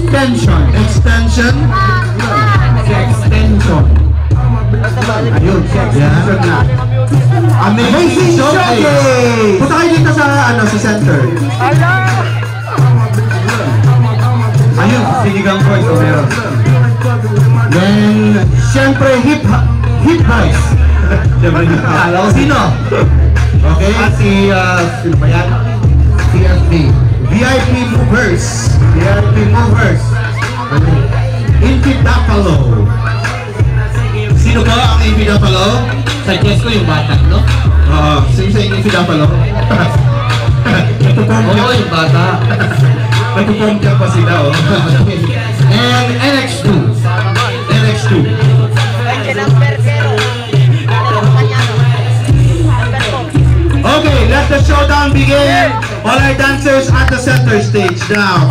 Extension. Extension. Extension. Ayun, extension na. Amazing Showcase! Punta kayo dito sa, sa center. Ayun, sinigang voice o meron. Then, siyempre, hip vibes. Siyempre, hip vibes. Sino? Okay, sino ba yan? CFB. VIP Movers. VIP Movers. Infid Buffalo. Sino ba ang Infid Buffalo? Suggest ko yung bata, no? Sino sa Infid Buffalo? Oo, yung bata. Nagpupong ka pa sila, oh. And NX2. NX2. Okay, let the showdown begin. All our dancers at the center stage now.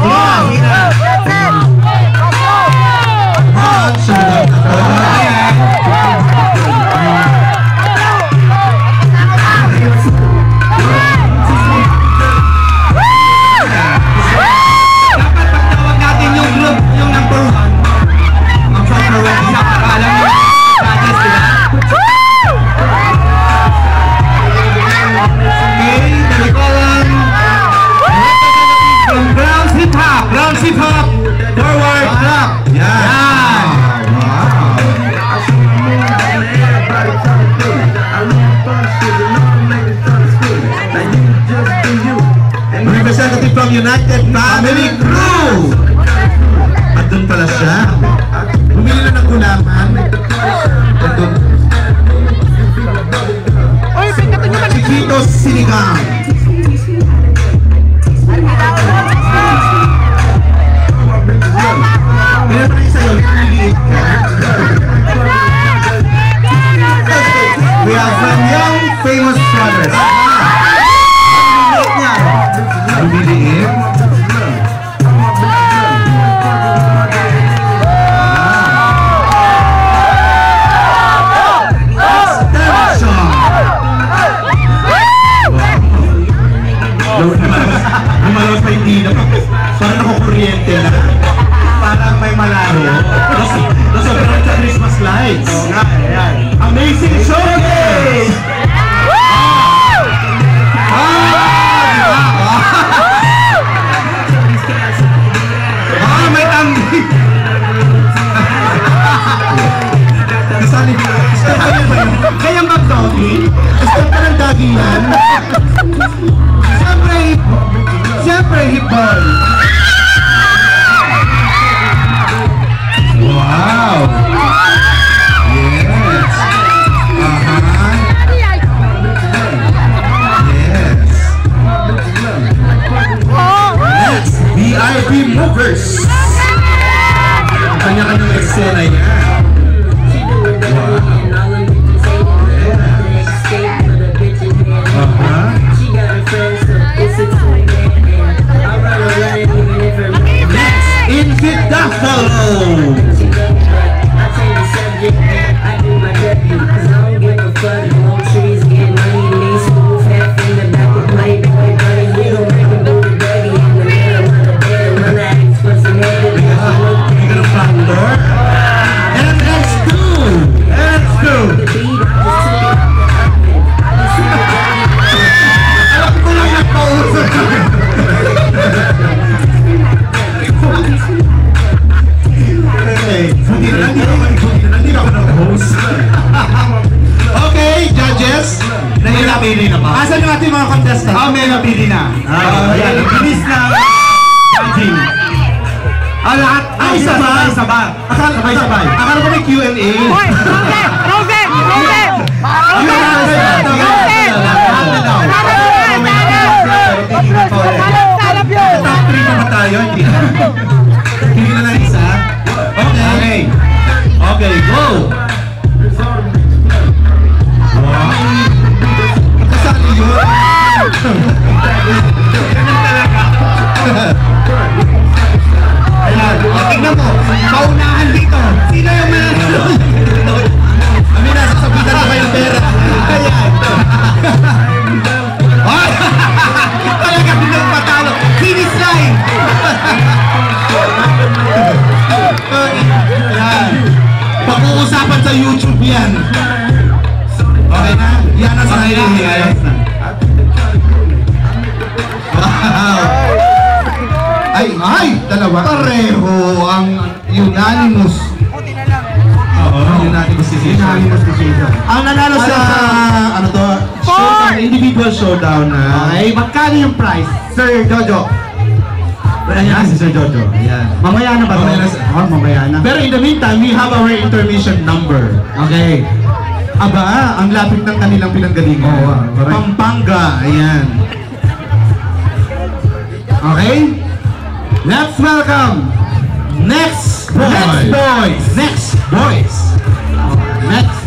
Representative from United Family Crew! At doon pala siya. Bumili na ng gulaman. Chiquitos Sinigang. We have some young famous brothers. Lumalabas pa yung dino. Parang nakukuryente na. Parang may malaro. Nasobrang sa Christmas lights. Amazing Showcase! May tambi! Kaya mag-doggy? Stop ka ng doggy yan? Siyempre, hip-ball! Wow! Yes! Yes! Next, VIP Movers! Kanya-kanyang eksena yan. Infid Buffalo! Okay, judges. Napili na ba? Asan yung ating mga contestant? May napili na. Ayan, bilis na judging. Lahat? Sabay-sabay. Akala ko may Q&A. Top 3 naman tayo. Hindi na lang isa. Okay. Okay, go! Wow! Kasali yun? Ayan, tignan mo, paunahan dito. Sino yung meron? Kami nasa sabitan ko kayong pera. Ayan. Talaga pinagpatalo. Finish line! Pag-uusapan sa YouTube yan. Okay na? Yan na sa ayos na. Wow! Ay! Dalawa. Pareho ang unanimous. Oo, unanimous decision. Unanimous decision. Ang nanalo sa, ano to, showdown, individual showdown na. Okay, magkano yung price? Sir Jojo. Wala niya si Sir Jojo. Ayan. Mamaya na ba? Mamaya na. Mamaya na. Pero in the meantime, we have our intermission number. Okay. Aba, ang lapit ng kanilang pinanggalingan. Oo, correct. Pampanga, ayan. Okay? Let's welcome next boys. Next boys. Next.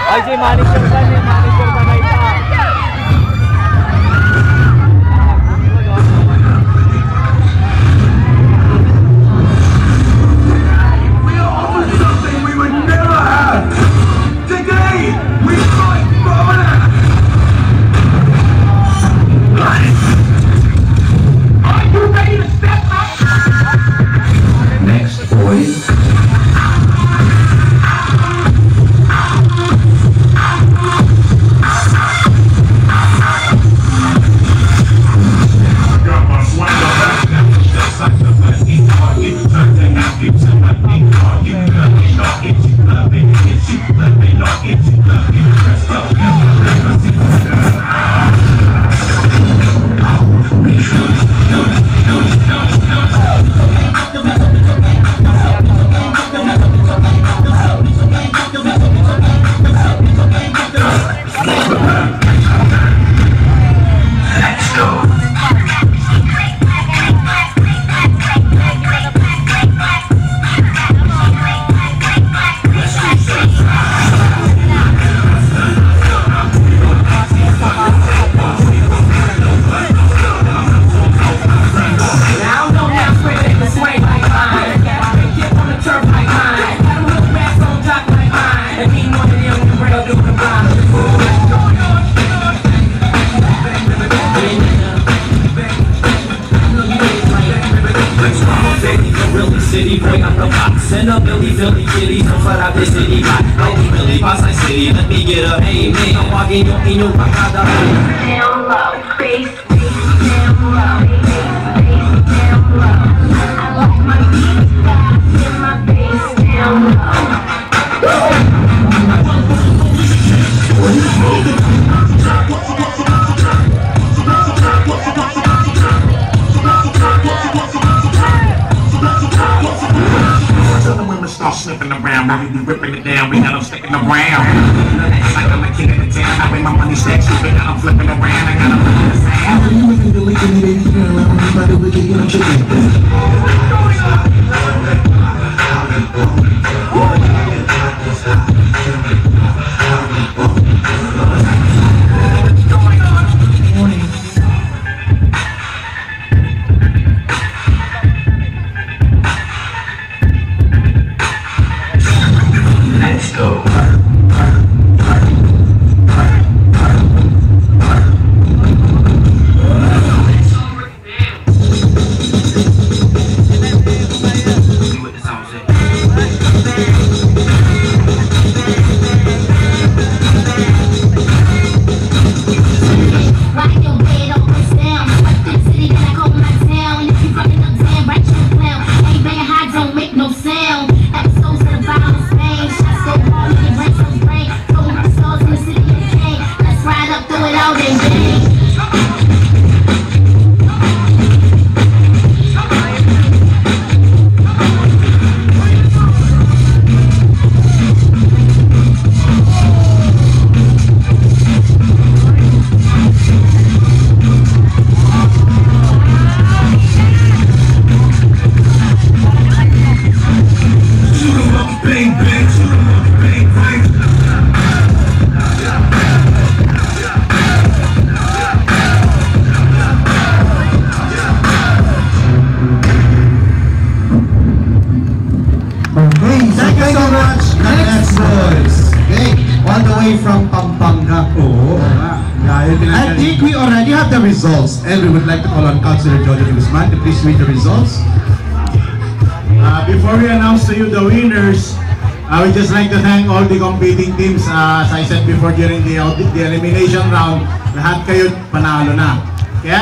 Ay, si manager ba? May manager ba na ito? We are offered something we would never have. Today, we fight for honor. Are you ready to step up? Next, boys. City boy, I'm the box and a Billy Kitty. Don't flat out the city, Billy Boss, I city. Let me get a amen. I'm walking in your pacada. Down low, bass, down low, bass, down low. I like my beats fast and my bass down low. Start slipping around, while we be ripping it down, we got them sticking around. It's like I'm the king of the town, I bring my money stacks, but now I'm flipping around, I got them in the sound. You looking to leak in the baby girl, I'm about to look at you, I'm chicken. Let's go. you so much. Next boys. Okay, all the way from Pampanga. Oo. I think we already have the results, and we would like to call on Councilor Jojo de Guzman to please read the results. Before we announce to you the winners, I would just like to thank all the competing teams. As I said before during the elimination round, lahat kayo panalo na. Kaya